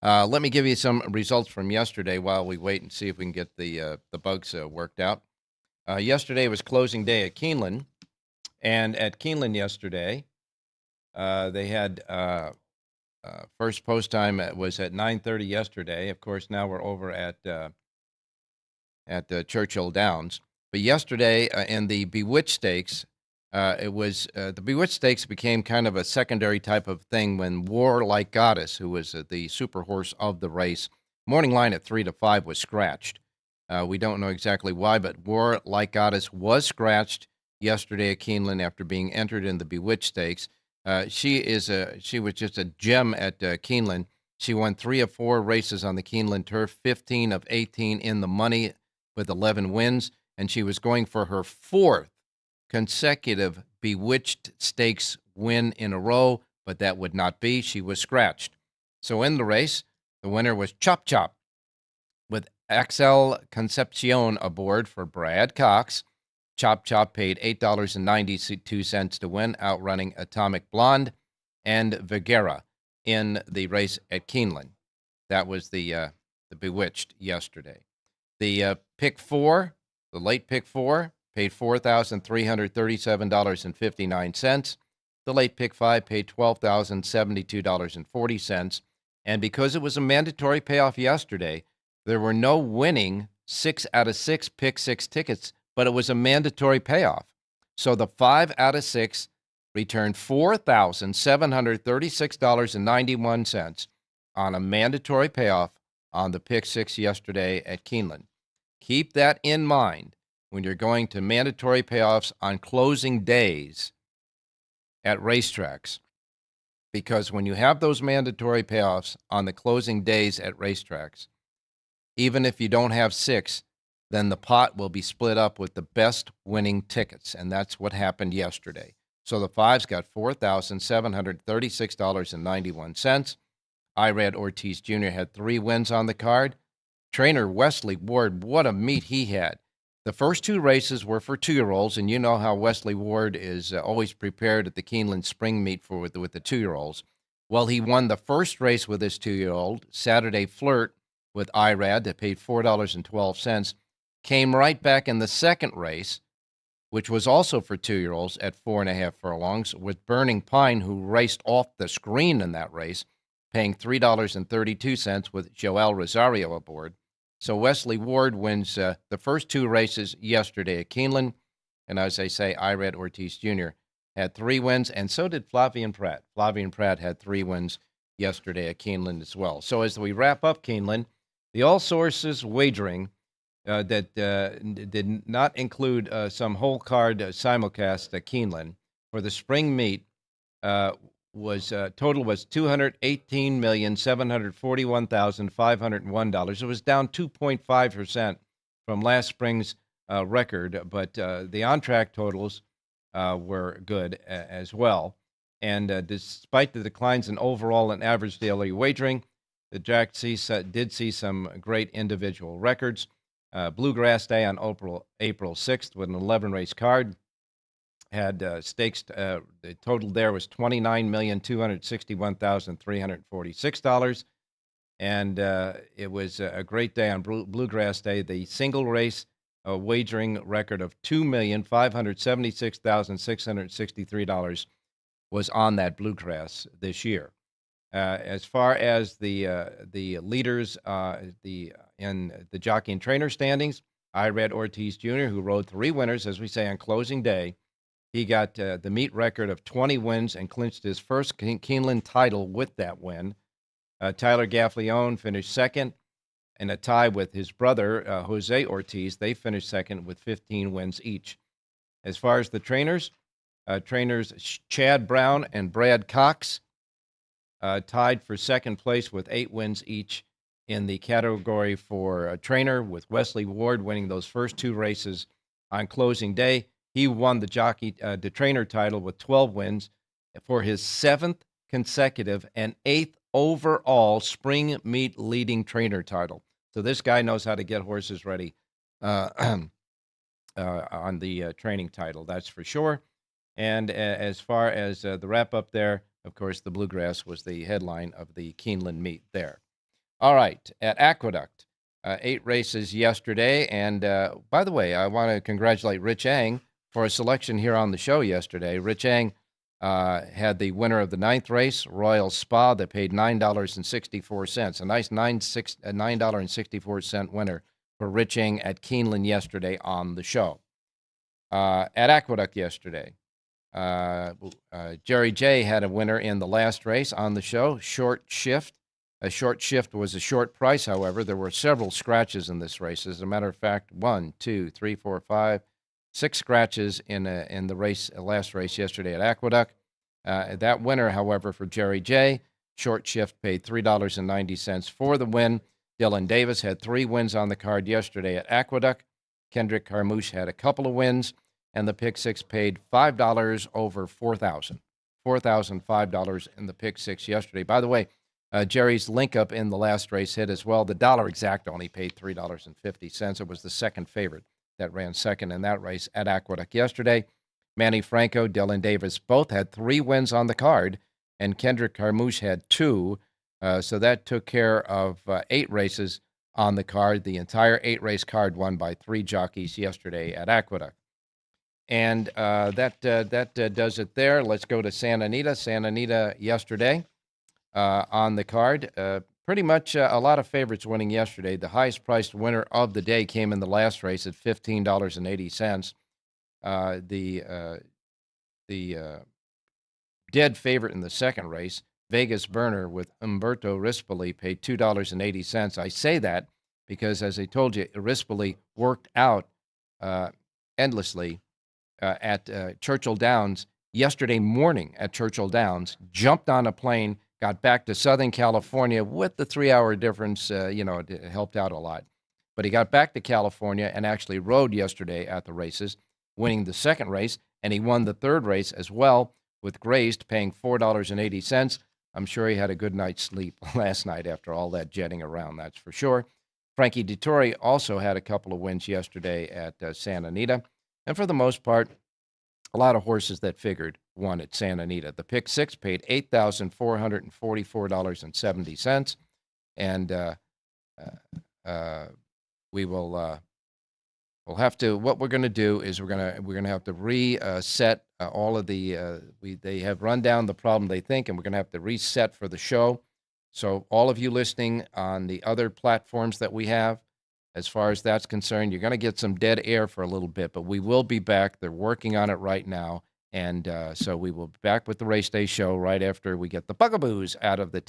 Let me give you some results from yesterday while we wait and see if we can get the bugs worked out. Yesterday was closing day at Keeland, and at Keeland yesterday, they had first post time was at 9:30 yesterday. Of course, now we're over at Churchill Downs. But yesterday in the Bewitched Stakes, it was the Bewitched Stakes became kind of a secondary type of thing when War Like Goddess, who was the super horse of the race, morning line at 3 to 5 was scratched. We don't know exactly why, but War Like Goddess was scratched yesterday at Keeneland after being entered in the Bewitched Stakes. She was just a gem at Keeneland. She won 3 of 4 races on the Keeneland turf, 15 of 18 in the money with 11 wins, and she was going for her 4th consecutive Bewitched Stakes win in a row, but that would not be. She was scratched. So in the race, the winner was Chop Chop with Axel Concepcion aboard for Brad Cox. Chop Chop paid $8.92 to win, outrunning Atomic Blonde and Vigera in the race at Keeneland. That was the Bewitched yesterday. The pick 4, the late pick 4, paid $4,337.59. The late pick 5 paid $12,072.40. And because it was a mandatory payoff yesterday, there were no winning 6 out of 6 pick 6 tickets, but it was a mandatory payoff. So the 5 out of 6 returned $4,736.91 on a mandatory payoff on the pick 6 yesterday at Keeneland. Keep that in mind when you're going to mandatory payoffs on closing days at racetracks, because when you have those mandatory payoffs on the closing days at racetracks, even if you don't have 6, then the pot will be split up with the best winning tickets, and that's what happened yesterday. So the 5s got $4,736.91. Irad Ortiz Jr. had 3 wins on the card. Trainer Wesley Ward, what a meet he had. The first 2 races were for 2-year-olds, and you know how Wesley Ward is always prepared at the Keeneland Spring Meet with the 2-year-olds. Well, he won the first race with his 2-year-old, Saturday Flirt with Irad, that paid $4.12. Came right back in the second race, which was also for 2-year-olds at 4.5 furlongs, with Burning Pine, who raced off the screen in that race, paying $3.32 with Joel Rosario aboard. So Wesley Ward wins the first 2 races yesterday at Keeneland. And as I say, Irad Ortiz Jr. had 3 wins, and so did Flavian Pratt. Flavian Pratt had 3 wins yesterday at Keeneland as well. So as we wrap up Keeneland, the all sources wagering that did not include some whole card simulcast at Keeneland for the spring meet was total was $218,741,501. It was down 2.5% from last spring's record, but the on-track totals were good as well. And despite the declines in overall and average daily wagering, the Jack did see some great individual records. Bluegrass Day on April 6th with an 11-race card had stakes. The total there was $29,261,346. And it was a great day on Bluegrass Day. The single race wagering record of $2,576,663 was on that Bluegrass this year. As far as the leaders in the jockey and trainer standings, Irad Ortiz Jr., who rode 3 winners, as we say, on closing day. He got the meet record of 20 wins and clinched his first Keeneland title with that win. Tyler Gaffleone finished second in a tie with his brother, Jose Ortiz. They finished second with 15 wins each. As far as the trainers Chad Brown and Brad Cox tied for second place with 8 wins each in the category for trainer, with Wesley Ward winning those first 2 races on closing day. He won the trainer title with 12 wins for his 7th consecutive and 8th overall spring meet leading trainer title. So this guy knows how to get horses ready on the training title, that's for sure. And as far as the wrap up there, of course, the Bluegrass was the headline of the Keeneland meet there. All right, at Aqueduct, 8 races yesterday. And by the way, I want to congratulate Rich Ang for a selection here on the show yesterday. Rich Ang had the winner of the 9th race, Royal Spa, that paid $9.64. A nice $9.64 winner for Rich Ang at Keeland yesterday on the show. At Aqueduct yesterday, Jerry J had a winner in the last race on the show, Short Shift. A short shift was a short price, however. There were several scratches in this race. As a matter of fact, 1, 2, 3, 4, 5, 6 scratches in the race, last race yesterday at Aqueduct. That winner, however, for Jerry J, Short Shift paid $3.90 for the win. Dylan Davis had 3 wins on the card yesterday at Aqueduct. Kendrick Carmouche had a couple of wins, and the Pick Six paid $5 over $4,000. $4,005 in the Pick Six yesterday. By the way, Jerry's link up in the last race hit as well. The Dollar Exact only paid $3.50. It was the second favorite that ran second in that race at Aqueduct yesterday. Manny Franco, Dylan Davis both had 3 wins on the card, and Kendrick Carmouche had 2. So that took care of 8 races on the card. The entire 8-race card won by 3 jockeys yesterday at Aqueduct. And that does it there. Let's go to Santa Anita. Santa Anita yesterday. On the card. Pretty much a lot of favorites winning yesterday. The highest priced winner of the day came in the last race at $15.80. The dead favorite in the second race, Vegas Burner with Umberto Rispoli, paid $2.80. I say that because, as I told you, Rispoli worked out endlessly at Churchill Downs yesterday morning at Churchill Downs, jumped on a plane, got back to Southern California with the 3-hour difference. It helped out a lot. But he got back to California and actually rode yesterday at the races, winning the second race, and he won the third race as well, with Grazed paying $4.80. I'm sure he had a good night's sleep last night after all that jetting around, that's for sure. Frankie Dettori also had a couple of wins yesterday at Santa Anita. And for the most part, a lot of horses that figured won at Santa Anita. The Pick Six paid $8,444.70, and we will we'll have to. What we're going to do is we're going to have to reset all of the. They have run down the problem they think, and we're going to have to reset for the show. So all of you listening on the other platforms that we have, as far as that's concerned, you're going to get some dead air for a little bit, but we will be back. They're working on it right now. And so we will be back with the Race Day show right after we get the bugaboos out of the